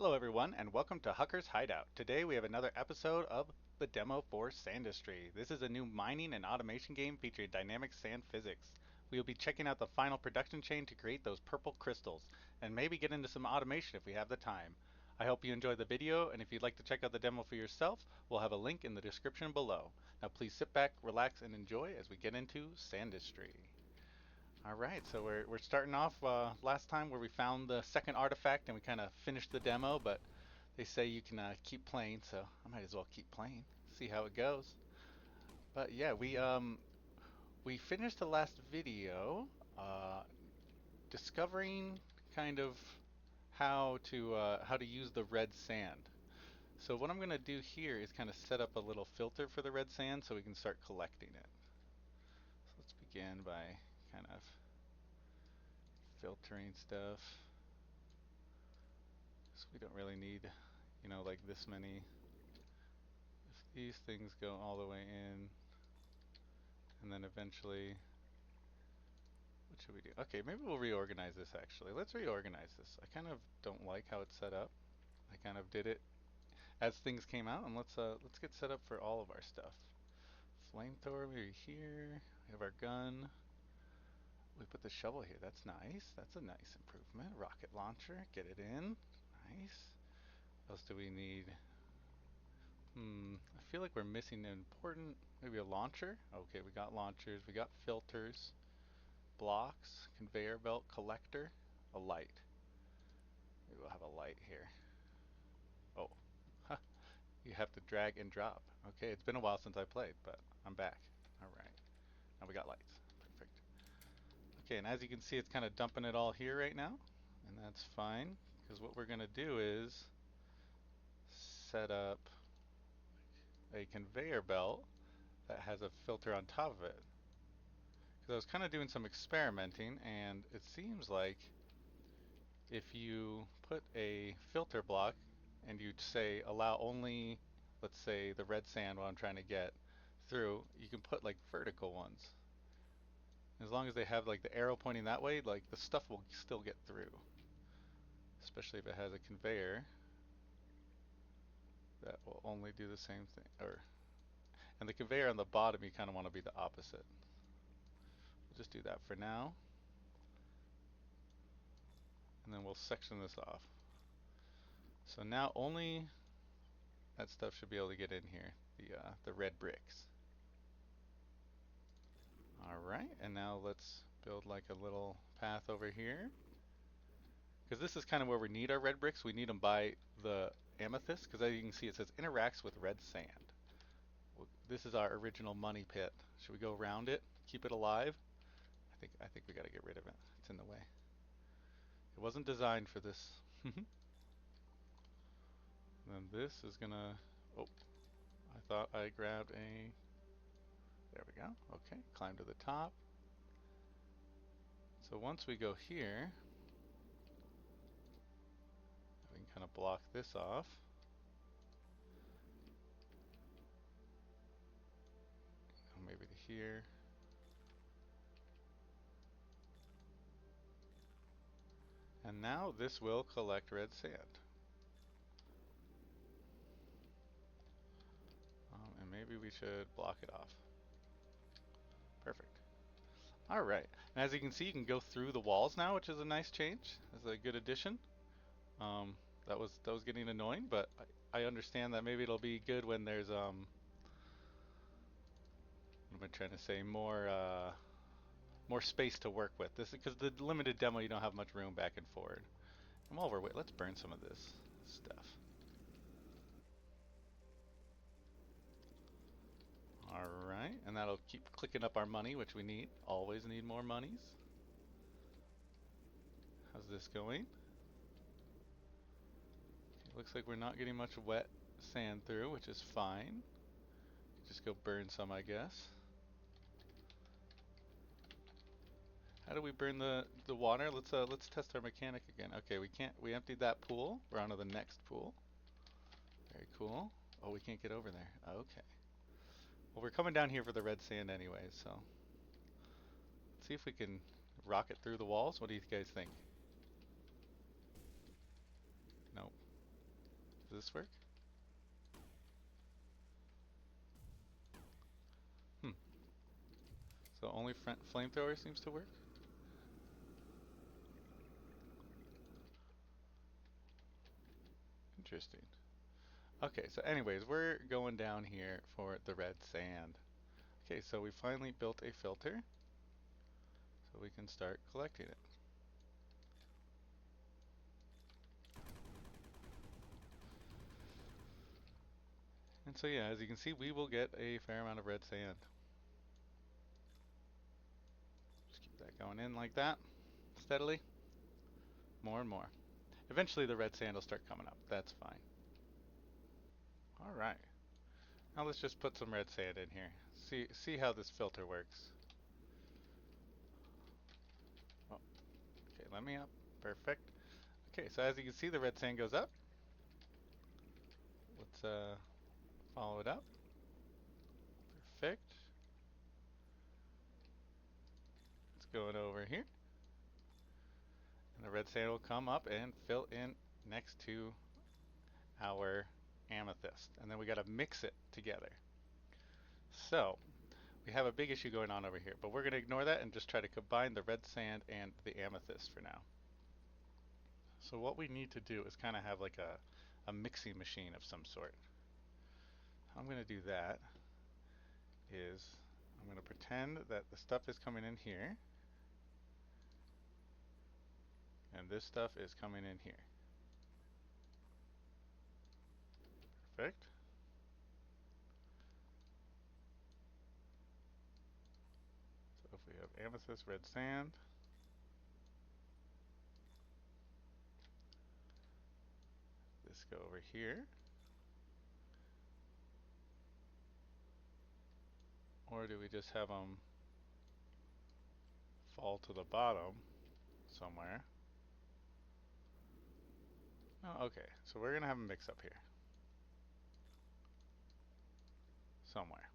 Hello everyone and welcome to Hucker's Hideout. Today we have another episode of the demo for Sandustry. This is a new mining and automation game featuring dynamic sand physics. We will be checking out the final production chain to create those purple crystals and maybe get into some automation if we have the time. I hope you enjoy the video, and if you'd like to check out the demo for yourself, we'll have a link in the description below. Now please sit back, relax, and enjoy as we get into Sandustry. Alright, so we're starting off last time where we found the second artifact and we kind of finished the demo, but they say you can keep playing, so I might as well keep playing, see how it goes. But yeah, we finished the last video discovering kind of how to use the red sand. So what I'm going to do here is kind of set up a little filter for the red sand so we can start collecting it. So let's begin by kind of filtering stuff. So we don't really need, like this many. If these things go all the way in, and then eventually, what should we do? Okay, maybe we'll reorganize this actually. Let's reorganize this. I kind of don't like how it's set up. I kind of did it as things came out, and let's get set up for all of our stuff. Flamethrower maybe here. We have our gun. We put the shovel here. That's nice. That's a nice improvement. Rocket launcher. Get it in. Nice. What else do we need? I feel like we're missing an important, maybe a launcher. Okay, we got launchers, we got filters, blocks, conveyor belt, collector, a light. Maybe we'll have a light here. Oh, huh. You have to drag and drop. Okay, it's been a while since I played, but I'm back. Alright, now we got lights. Perfect. Okay, and as you can see, it's kind of dumping it all here right now, and that's fine, because what we're going to do is set up a conveyor belt that has a filter on top of it. Because I was kind of doing some experimenting, and it seems like if you put a filter block and you say allow only, let's say, the red sand, what I'm trying to get through, you can put like vertical ones. As long as they have like the arrow pointing that way, like the stuff will still get through. Especially if it has a conveyor that will only do the same thing. And the conveyor on the bottom, you kind of want to be the opposite. We'll just do that for now. And then we'll section this off. So now only that stuff should be able to get in here, the red bricks. Alright, and now let's build like a little path over here. Because this is kind of where we need our red bricks. We need them by the amethyst, because as you can see it says interacts with red sand. This is our original money pit. Should we go around it? Keep it alive? I think we gotta get rid of it. It's in the way. It wasn't designed for this. Then this is gonna... Oh, I thought I grabbed a... There we go. Okay, climb to the top. So once we go here, we can kind of block this off. Maybe to here. And now this will collect red sand. And maybe we should block it off. Perfect. Alright, and as you can see, you can go through the walls now, which is a nice change. That's a good addition. That was getting annoying, but I understand that maybe it'll be good when there's what am I trying to say, more space to work with. This because the limited demo, you don't have much room back and forward. And while we're waiting, let's burn some of this stuff. Alright, and that'll keep clicking up our money, which we need. Always need more monies. How's this going? Okay, looks like we're not getting much wet sand through, which is fine. Just go burn some, I guess. How do we burn the water? Let's test our mechanic again. Okay, we emptied that pool. We're on to the next pool. Very cool. Oh, we can't get over there. Okay. Well, we're coming down here for the red sand anyway, so let's see if we can rocket through the walls. What do you guys think? Nope. Does this work? Hmm. So only flamethrower seems to work? Interesting. Okay, so anyways, we're going down here for the red sand. Okay, so we finally built a filter, so we can start collecting it. And so yeah, as you can see, we will get a fair amount of red sand. Just keep that going in like that, steadily. More and more. Eventually the red sand will start coming up. That's fine. Alright. Now let's just put some red sand in here. See how this filter works. Oh, okay, let me up. Perfect. Okay, so as you can see, the red sand goes up. Let's follow it up. Perfect. Let's go it over here. And the red sand will come up and fill in next to our amethyst. And then we gotta mix it together. So, we have a big issue going on over here, but we're gonna ignore that and just try to combine the red sand and the amethyst for now. So what we need to do is kind of have like a mixing machine of some sort. How I'm gonna do that is I'm gonna pretend that the stuff is coming in here, and this stuff is coming in here. Perfect. So if we have amethyst, red sand, this go over here. Or do we just have them fall to the bottom somewhere? Oh, okay. So we're gonna have them mix up here somewhere.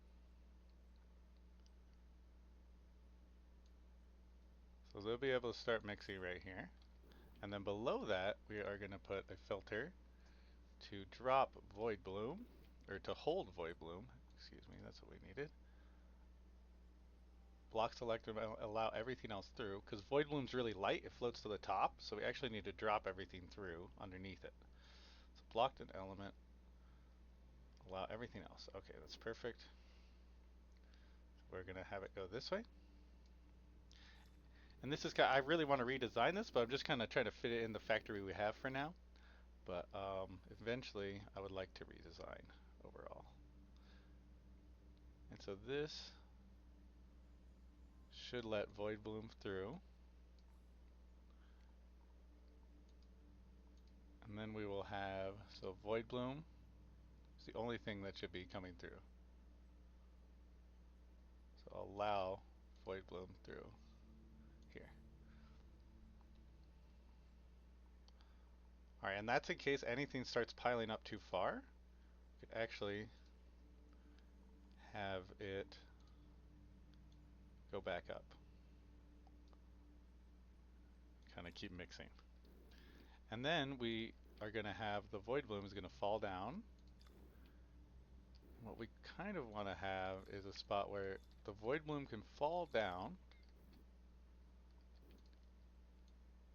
So they'll be able to start mixing right here. And then below that, we are going to put a filter to drop void bloom, or to hold void bloom. Excuse me, that's what we needed. Block select and allow everything else through, because void bloom's really light, it floats to the top, so we actually need to drop everything through underneath it. So blocked an element, allow everything else. Okay, that's perfect. We're going to have it go this way. And this is I really want to redesign this, but I'm just kind of trying to fit it in the factory we have for now. But eventually, I would like to redesign overall. And so this should let void bloom through. And then we will have, so void bloom is the only thing that should be coming through. So allow void bloom through here. Alright, and that's in case anything starts piling up too far. We could actually have it go back up. Kind of keep mixing. And then we are going to have the void bloom is going to fall down. What we kind of want to have is a spot where the void bloom can fall down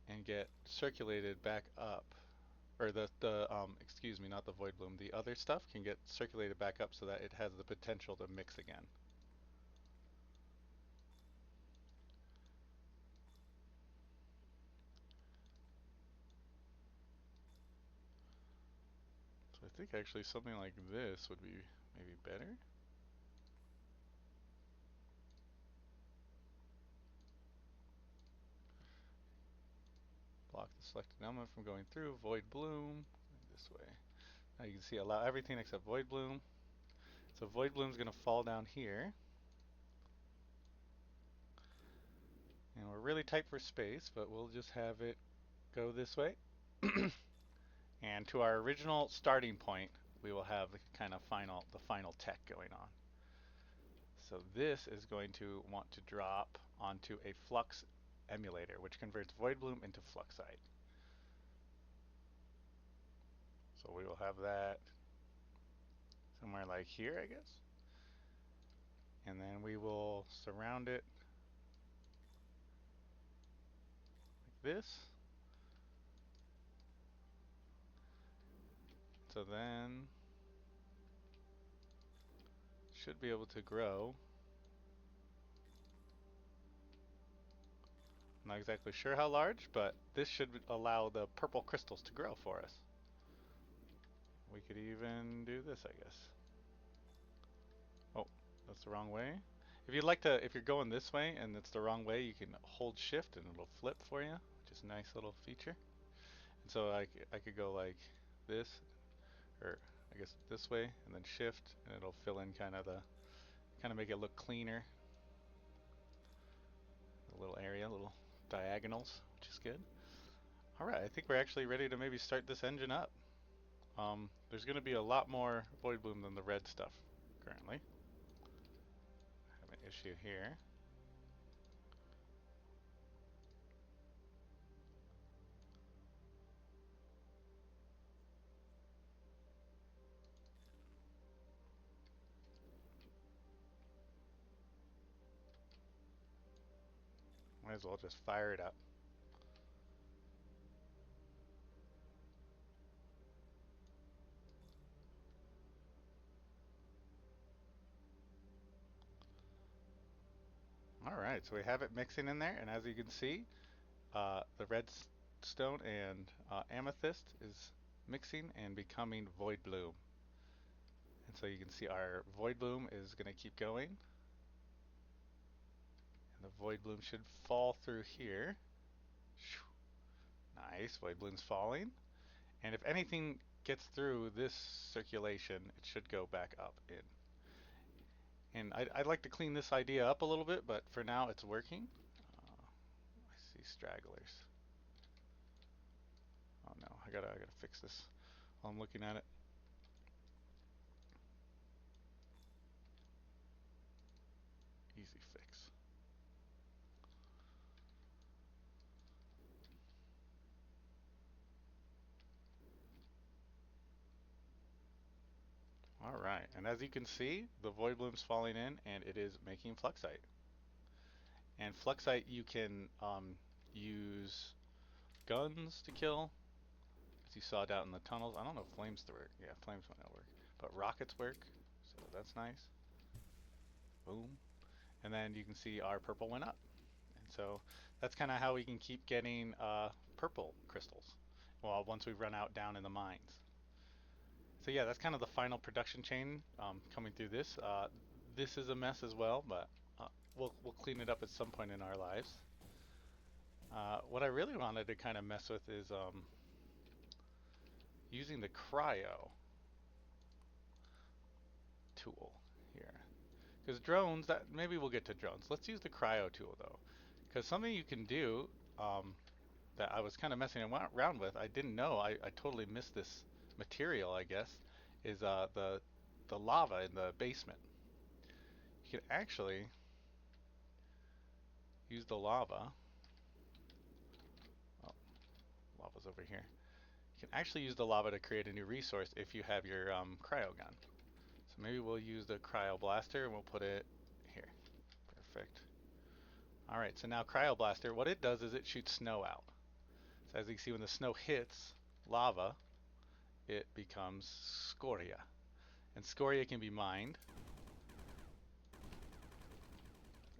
and get circulated back up. Or excuse me, not the void bloom, the other stuff can get circulated back up so that it has the potential to mix again. So I think actually something like this would be maybe better. Block the selected element from going through, void bloom, this way. Now you can see allow everything except void bloom. So void bloom is going to fall down here. And we're really tight for space, but we'll just have it go this way. And to our original starting point, we will have the kind of the final tech going on. So this is going to want to drop onto a flux emulator, which converts void bloom into fluxite. So we will have that somewhere like here, I guess. And then we will surround it like this. So then should be able to grow. Not exactly sure how large, but this should allow the purple crystals to grow for us. We could even do this, I guess. Oh, that's the wrong way. If you'd like to, if you're going this way and it's the wrong way, you can hold shift and it'll flip for you, which is a nice little feature. And so I could go like this, or I guess this way, and then shift, and it'll fill in kind of make it look cleaner. A little area, little diagonals, which is good. All right, I think we're actually ready to maybe start this engine up. There's going to be a lot more void bloom than the red stuff currently. I have an issue here. Might as well just fire it up. Alright, so we have it mixing in there, and as you can see, the redstone and amethyst is mixing and becoming void bloom. And so you can see our void bloom is going to keep going. And the void bloom should fall through here. Nice, void bloom's falling. And if anything gets through this circulation, it should go back up in. And I'd like to clean this idea up a little bit, but for now it's working. I see stragglers. Oh no, I gotta fix this while I'm looking at it. Easy fix. Alright, and as you can see, the void bloom's falling in and it is making fluxite. And fluxite you can use guns to kill, as you saw down in the tunnels. I don't know if flames work. Yeah, flames might not work. But rockets work, so that's nice. Boom. And then you can see our purple went up. And so that's kind of how we can keep getting purple crystals. Well, once we run out down in the mines. So yeah, that's kind of the final production chain coming through this. This is a mess as well, but we'll clean it up at some point in our lives. What I really wanted to kind of mess with is using the cryo tool here. Because drones, that maybe we'll get to drones. Let's use the cryo tool though. Because something you can do that I was kind of messing around with, I didn't know, I totally missed this material, I guess, is the lava in the basement. You can actually use the lava. Oh, lava's over here. You can actually use the lava to create a new resource if you have your cryo gun. So maybe we'll use the cryo blaster and we'll put it here. Perfect. Alright, so now cryo blaster, what it does is it shoots snow out. So as you can see, when the snow hits lava, it becomes scoria. And scoria can be mined.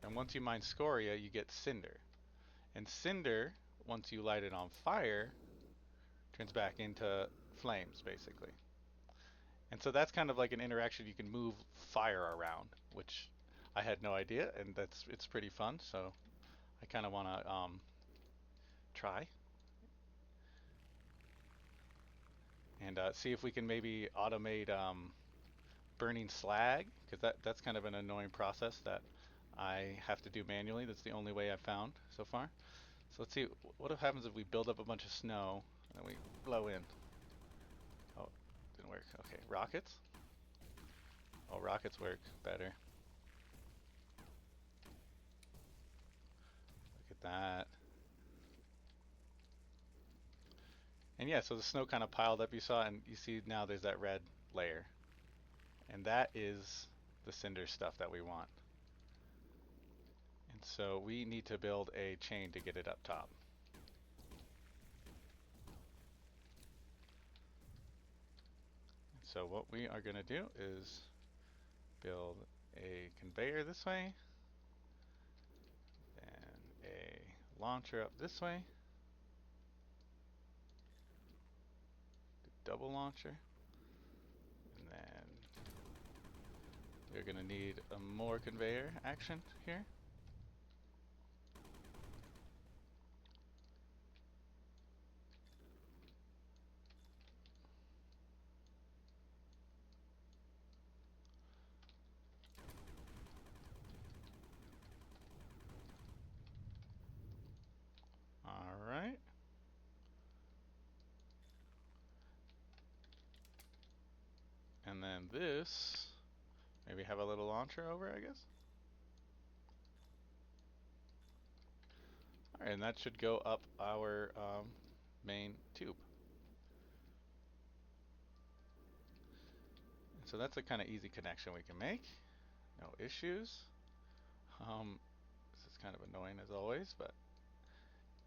And once you mine scoria, you get cinder. And cinder, once you light it on fire, turns back into flames, basically. And so that's kind of like an interaction. You can move fire around, which I had no idea, and it's pretty fun. So I kind of want to try and see if we can maybe automate burning slag, because that's kind of an annoying process that I have to do manually. That's the only way I've found so far. So let's see what happens if we build up a bunch of snow and then we blow in. Oh, didn't work. Okay, rockets. Oh, rockets work better. Look at that. And yeah, so the snow kind of piled up, you saw, and you see now there's that red layer. And that is the cinder stuff that we want. And so we need to build a chain to get it up top. So what we are going to do is build a conveyor this way, then a launcher up this way, the double launcher, and then we're going to need a more conveyor action here. Alright. And then this, maybe have a little launcher over, I guess. Alright, and that should go up our main tube. So that's a kind of easy connection we can make. No issues. This is kind of annoying as always, but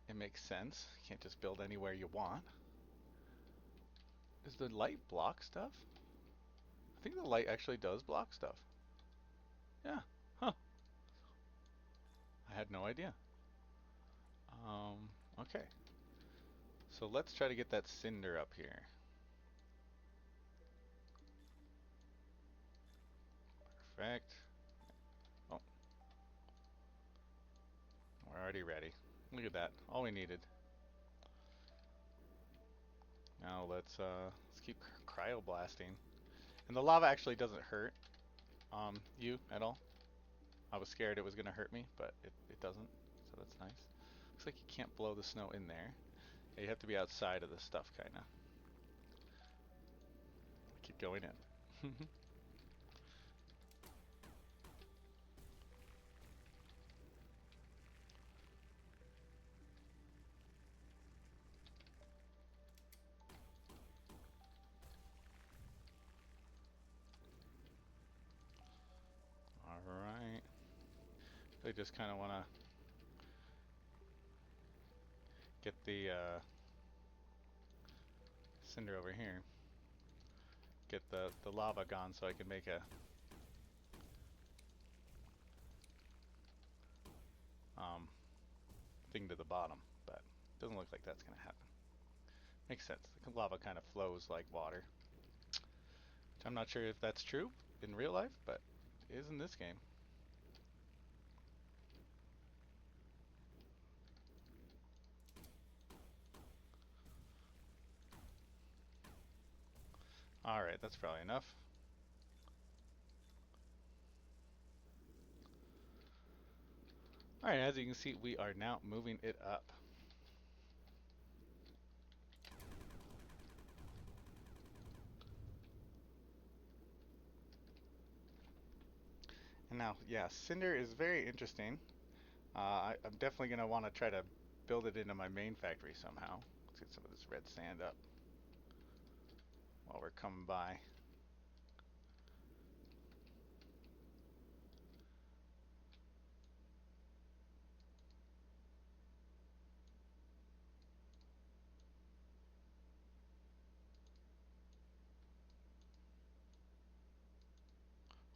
it makes sense. You can't just build anywhere you want. Does the light block stuff? I think the light actually does block stuff. Yeah. Huh. I had no idea. Okay. So let's try to get that cinder up here. Perfect. Oh. We're already ready. Look at that. All we needed. Now let's keep cryoblasting. And the lava actually doesn't hurt you at all. I was scared it was gonna hurt me, but it doesn't. So that's nice. Looks like you can't blow the snow in there. Yeah, you have to be outside of the stuff, kinda. Keep going in. Alright. I just kind of want to get the cinder over here. Get the lava gone so I can make a thing to the bottom. But it doesn't look like that's going to happen. Makes sense. The lava kind of flows like water. Which I'm not sure if that's true in real life, but it is in this game. Alright, that's probably enough. Alright, as you can see, we are now moving it up. And now, yeah, cinder is very interesting. I'm definitely going to want to try to build it into my main factory somehow. Let's get some of this red sand up while we're coming by.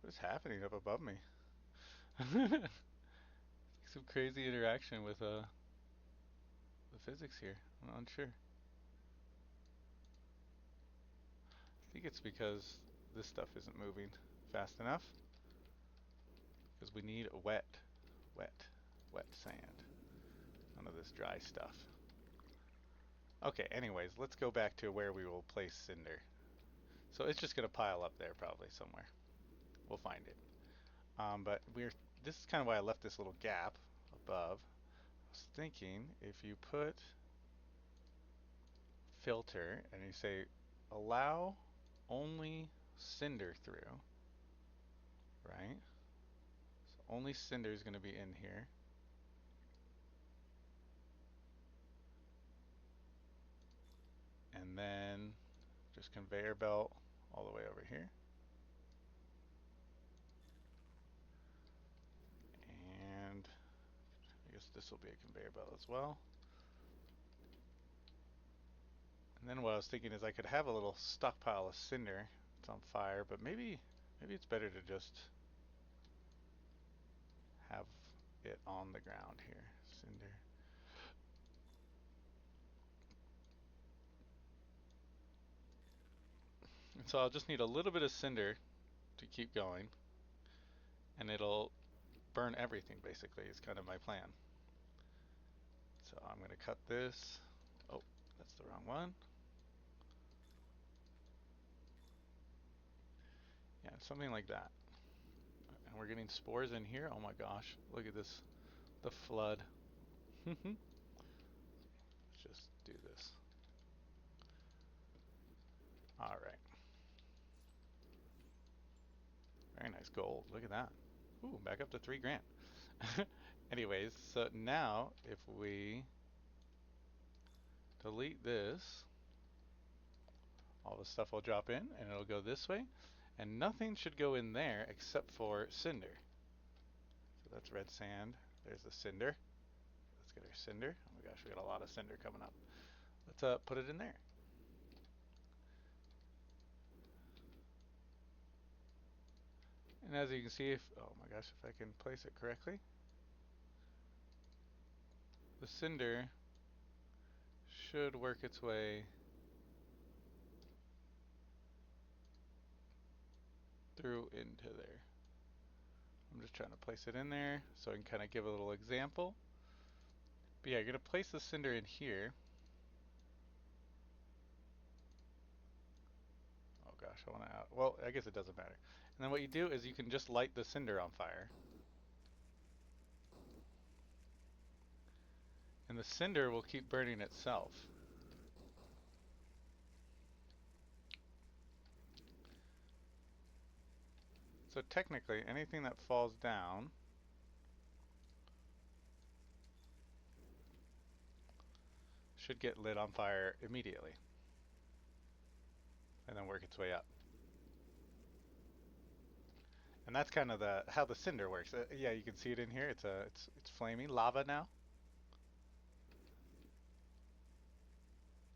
What is happening up above me? Some crazy interaction with the physics here. I'm unsure. I think it's because this stuff isn't moving fast enough. Because we need wet, wet, wet sand. None of this dry stuff. Okay, anyways, let's go back to where we will place cinder. So it's just going to pile up there probably somewhere. We'll find it. But this is kind of why I left this little gap above. I was thinking if you put filter and you say allow only cinder through, right? So only cinder is going to be in here. And then just conveyor belt all the way over here. And I guess this will be a conveyor belt as well. And then what I was thinking is I could have a little stockpile of cinder. It's on fire, but maybe it's better to just have it on the ground here. Cinder. And so I'll just need a little bit of cinder to keep going, and it'll burn everything basically is kind of my plan. So I'm going to cut this. Oh, that's the wrong one. Yeah, something like that. And we're getting spores in here. Oh my gosh, look at this, the flood. Let's just do this. All right. Very nice gold. Look at that. Ooh, back up to 3 grand. Anyways, so now if we delete this, all the stuff will drop in and it'll go this way. And nothing should go in there except for cinder. So that's red sand. There's the cinder. Let's get our cinder. Oh my gosh, we got a lot of cinder coming up. Let's put it in there. And as you can see, oh my gosh, if I can place it correctly, the cinder should work its way through into there. I'm just trying to place it in there so I can kind of give a little example. But yeah, you're going to place the cinder in here. Oh gosh, I want to out. Well, I guess it doesn't matter. And then what you do is you can just light the cinder on fire. And the cinder will keep burning itself. So technically, anything that falls down should get lit on fire immediately. And then work its way up. And that's kind of how the cinder works. Yeah, you can see it in here. It's flaming lava now.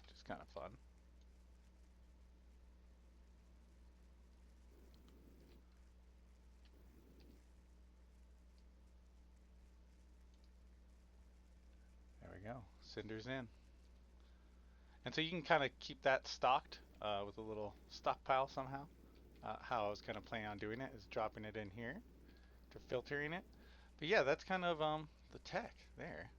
Which is kind of fun. There we go. Cinder's in. And so you can kind of keep that stocked with a little stockpile somehow. How I was kind of planning on doing it is dropping it in here to filtering it. But yeah, that's kind of the tech there.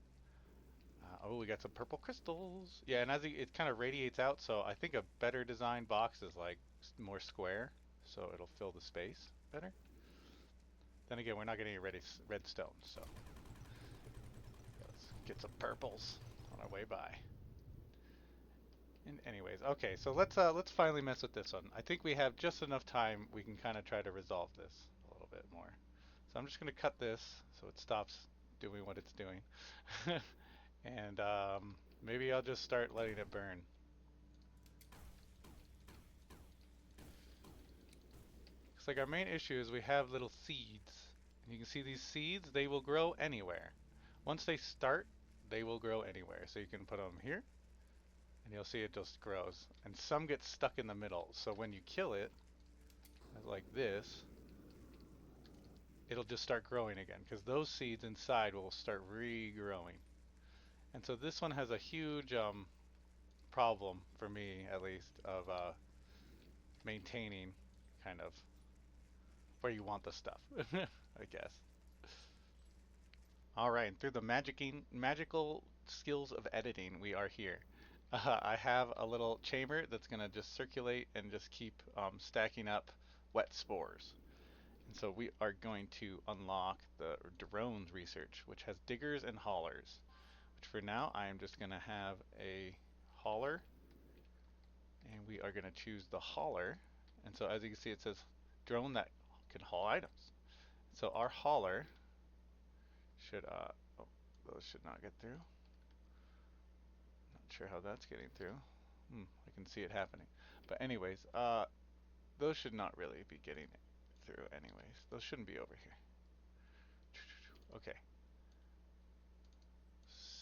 Oh, we got some purple crystals. Yeah, and as it kind of radiates out, so I think a better designed box is like more square, so it'll fill the space better. Then again, we're not getting any redstone, so let's get some purples on our way by. And anyways, okay, so let's finally mess with this one. I think we have just enough time. We can kind of try to resolve this a little bit more. So I'm just going to cut this so it stops doing what it's doing. And maybe I'll just start letting it burn. Looks like our main issue is we have little seeds. And you can see these seeds, they will grow anywhere. Once they start, they will grow anywhere. So you can put them here, and you'll see it just grows. And some get stuck in the middle. So when you kill it, like this, it'll just start growing again, because those seeds inside will start regrowing. And so this one has a huge problem, for me at least, of maintaining kind of where you want the stuff, I guess. All right, and through the magical skills of editing, we are here. I have a little chamber that's going to just circulate and just keep stacking up wet spores. And so we are going to unlock the drones research, which has diggers and haulers. Which for now, I am just going to have a hauler, and we are going to choose the hauler. And so as you can see, it says drone that can haul items. So our hauler should, oh, those should not get through. Not sure how that's getting through. I can see it happening. But anyways, those should not really be getting through anyways. Those shouldn't be over here. Okay,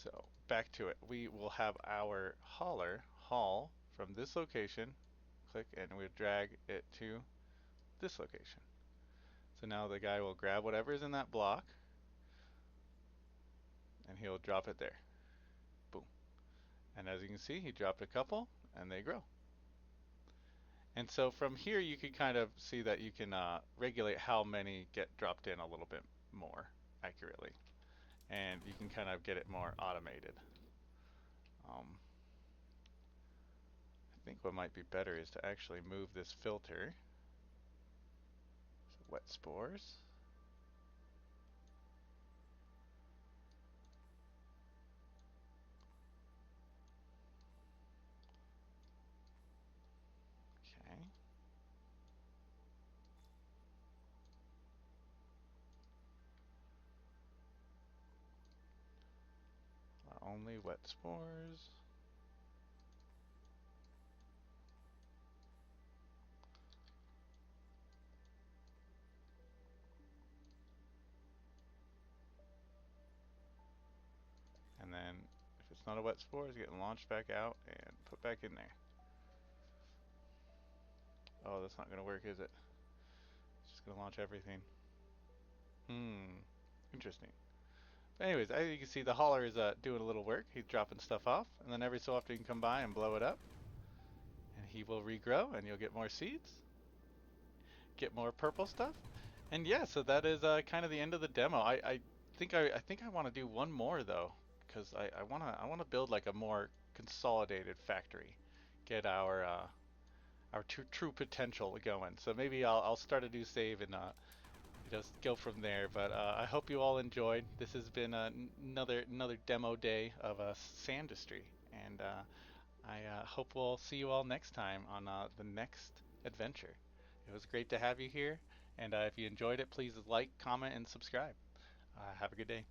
so back to it. We will have our hauler haul from this location, click, and we'll drag it to this location. So now the guy will grab whatever is in that block and he'll drop it there. Boom. And as you can see, he dropped a couple and they grow. And so from here you can kind of see that you can regulate how many get dropped in a little bit more accurately. And you can kind of get it more automated. Um, I think what might be better is to actually move this filter. So wet spores. Okay. Only wet spores. And then if it's not a wet spore, it's getting launched back out and put back in there. Oh, that's not going to work, is it? It's just going to launch everything. Interesting. But anyways, as you can see, the hauler is doing a little work. He's dropping stuff off, and then every so often you can come by and blow it up, and he will regrow, and you'll get more seeds, get more purple stuff, and yeah. So that is kind of the end of the demo. I think I want to do one more though, because I wanna build like a more consolidated factory, get our true potential going. So maybe I'll start a new save and just go from there. But I hope you all enjoyed. This has been another demo day of Sandustry, and I hope we'll see you all next time on the next adventure. It was great to have you here, and if you enjoyed it, please like, comment, and subscribe. Have a good day.